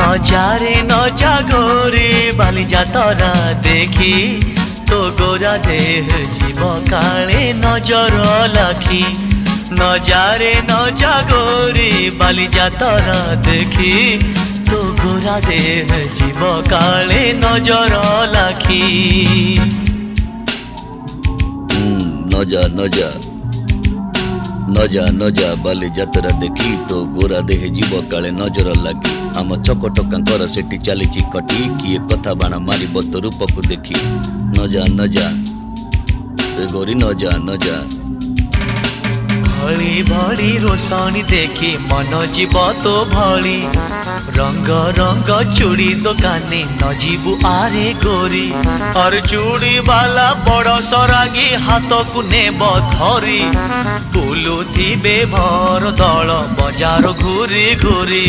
नजारे नजा गोरी बाली जातरा देखी तो गोरा देह जीव काले नजर लाखी नजारे नजा गोरी बाली जातरा देखी तो गोरा देह जीव काले नजर लाखी नजा नजा नजा नजा बाली जातरा देखी तो गोरा देह जीव काले नजर लगी आम चकटकांकर सेठी चली कटी किए कथा बाण मार तो रूप को देखी नजा नजा गोरी नजा नजा भली भली रोशनी देखी मन जीव तो भली रंग रंग चूड़ी दुकानी न जीवु आरे गोरी और चूड़ी वाला बड़ सरागी हाथ को नेब धरी बुलुथिबे भर दल बजार घूरी घूरी।